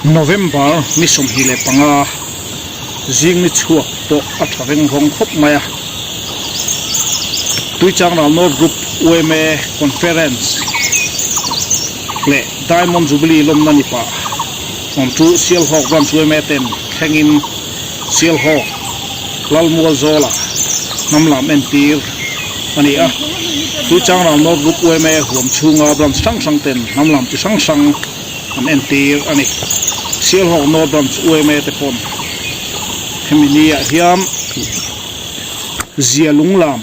November mi som hi le panga jing ni chuak to a thaveng rong khop maya tui chang ral no group UMA conference le Diamond Jubilee lom na ni pa on tu sial hok branch UMA ten thengin sial hok lalmual zola namlam entir ani a tui chang ral no group UMA huam chunga branch sang sang ten namlam ti sang sang an entir ani sial hok no branch UMA te pon heminia hiam zialung lam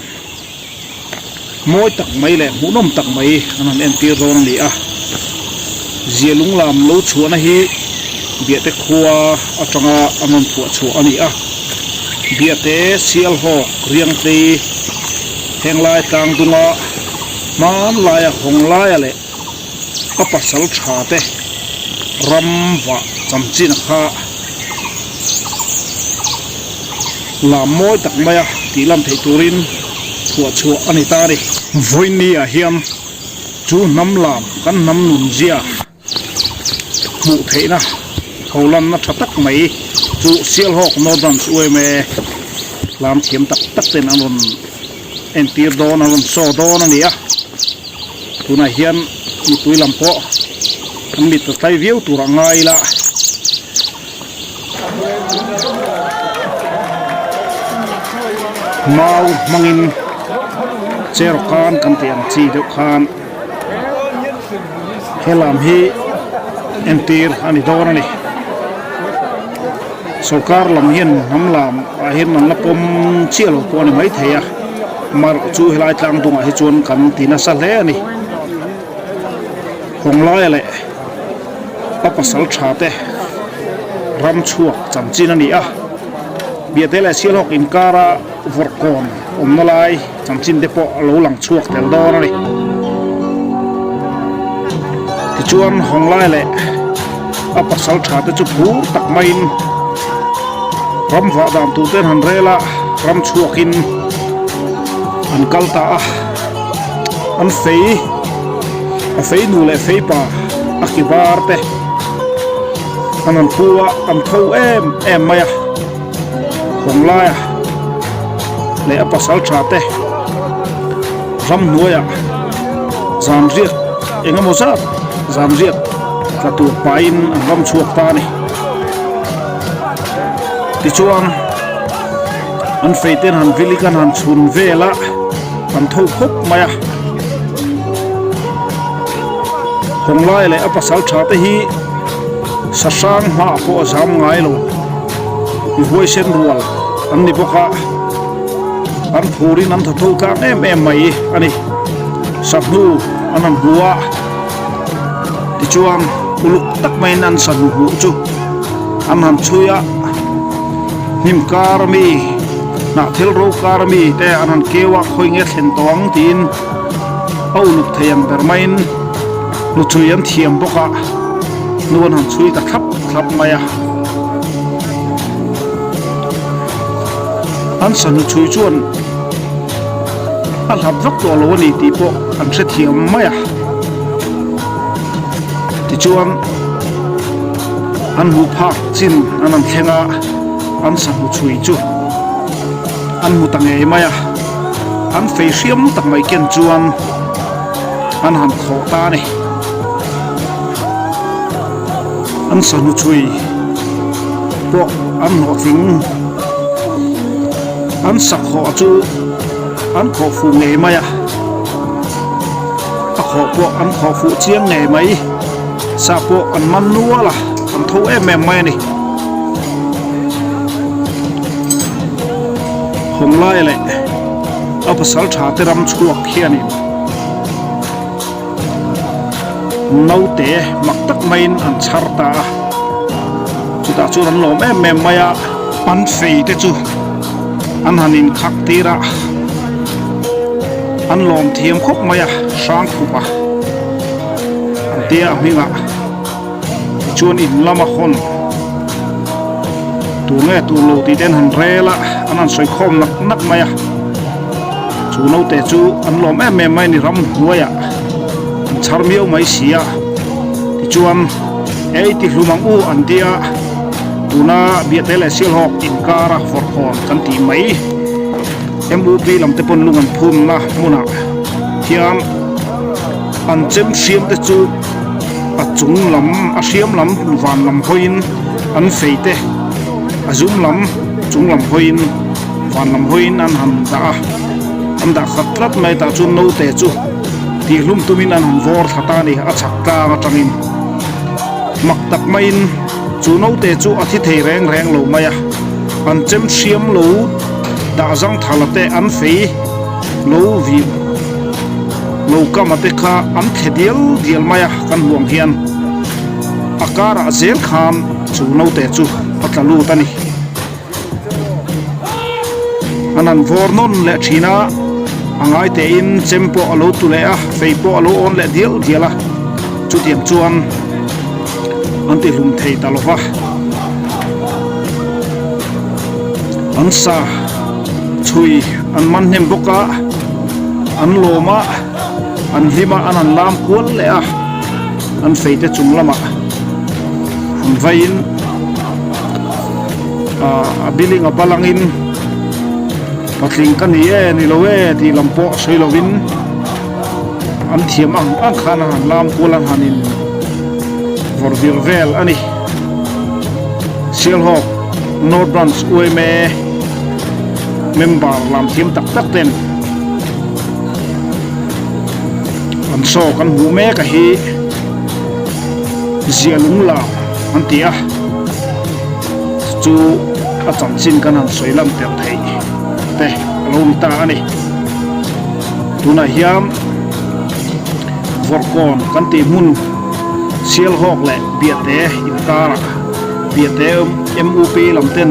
moi tak mai le munom tak mai anan entir ron li a zialung lam lo chuana hi biate khuwa atanga anon pu chu ani a biate sial hok riang te henglai tang dunga man laya honglaya le apasal thate ramwa chamchin kha la moi tak maya tilam thei turin thua chu ani tari voini a hiam chu nam lam kan nam nun zia mu theina tholan na thatak mai chu sial hok no dan UMA lam thiam tak tak ten anon entir don anon so don ani a tuna hian mi tuilam po mi to tai viu turangai la mau mangin cher kan kan tiang chi de khan helam hi entir ani don ani sarkar lam hian namlam a hin nam lapom chialo po ni mai theya mar chu helai tlang tunga hi chon kan tina sa le ani honglai le apasal thate ram chuak chamchin ani a biatela sialhok inkara vorkon omnalai chamchin depo lo lang chuak tel dor ani tichuan honglai le apasal thate chu phur tak main ram va dam tu ten han rela ram chuakin an kalta an fei nu le fei pa akibar te anan puwa an tho em maya honglaya le apasal thate ram nuaya zamriat engamosa zamriat tatu pain ram chuak ta ni tichuan an feiten han vilikan han chun vela an tho khop maya honglai le apasal thate hi sasang ma po zam ngai lo i hoi sen rual an ni boka an phurin an tho ka em mai ani sabnu anan huwa tichuan uluk tak mai nan san hu chu an han chuya nim karmi na thil ro karmi te anan kewa khoinge thlen tawang tin auluk thayam bermain nu chuyan thiam boka nuan han chui ta thap maya an san chui chuan al hab vak to lo ni ti po an se thiam maya ti chuan an hu phak chin anan thenga an san chui chu an mu tange maya an fei hriam tak mai ken chuan an han kho ta ni an sanu chui po an ho thing an sak ho chu an kho fu nge maya a kho po an kho fu chiang nge mai sa po an man nuala an tho em mai ni honglai le apasal thate ram chuak khiani naute maktak main an charta chuta chu ran lom em maya pan fei te chu an hanin khak tira an lom thiam khop maya sang khupa an tia minga chuan in lama khon tu nge tu lo ti ten han rela anan soi khom nak maya chu no te chu an lom em mai ni ram huaya charmiu mai sia ti chuan ei ti hlumang u an dia tuna biatele sil hok in kara for hon kan ti mai MUP lam te pon lungan phun na muna hiam an chem siam te chu a chung lam a siam lam van lam hoin an feite a zum lam chung lam hoin van lam hoin an han da khatlat mai ta chu no te chu ti hlum tumin an han vor thata ni a chakka ma tangin maktak main chu no te chu a thi thei reng lo maya an chem siam lo da zang thalate an fei lo vi lo kamate kha an thedial maya kan huang hian akara zel khan chu no te chu patlalu tani anan vornon le thina angai te in chempo alo tu le a feipo alo on le diala chu tiam chuan an ti hlum thei talova an sa chui an man hem boka an loma an hima an lam kual le a an feite chung lama an vain a biling a balangin patling kan ni lowe ti lampo soilovin an thiam ang khana han lam kulan hanin vorbir vel ani silhok North Branch ueme member lam thiam tak ten an so kan hu me ka hi zialung la an tia chu a chanchin kan han soilam tel thei te alom ta ani tuna hiam vorkon kan ti mun sial hok le biate in kara biate MUP lamten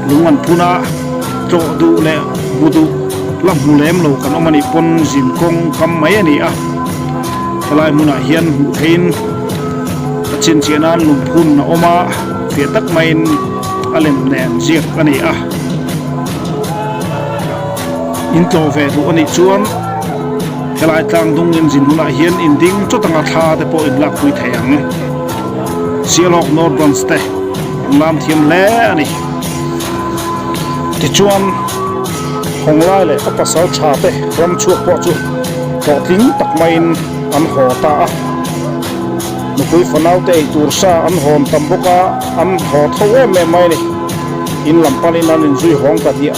lungan puna to du le budu lam hulem lo kan omani pon jin kong kam mai ani a kalai muna hian hu hein chin chinan lum phun na oma fe tak main alem nen jiak ani a in to ve du ani chuan helai tlang dung in jin huna hian in ding chotanga tha te po in lak pui theyang sialok North Branch te lam thiam le ani ti chuan honglai le apasal tha te ram chuak po chu to ting tak main an ho ta a nukui fanau te tur sa an hon tamboka an ho tho em mai ni in lampanin an in zui hong ka dia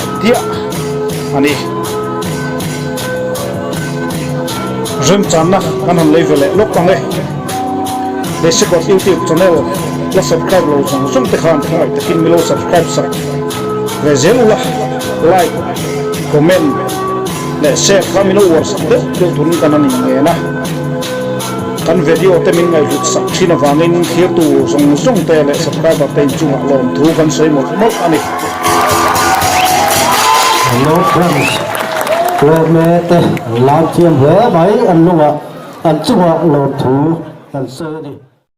ani ren channa kan han level le lok pang le basic of YouTube channel la subscribe lo song te khan thai takin milo subscribe sa ve zelula like comment le share kamino war sa de tun kan ani ngena kan video te min ngai lut sak thina wangin khir tu song te le subscribe te chu lom thu kan sei mot ani hello friends rồi mẹ te làm chiêm hở mấy anh luôn ạ anh chụp lo thu anh sơ đi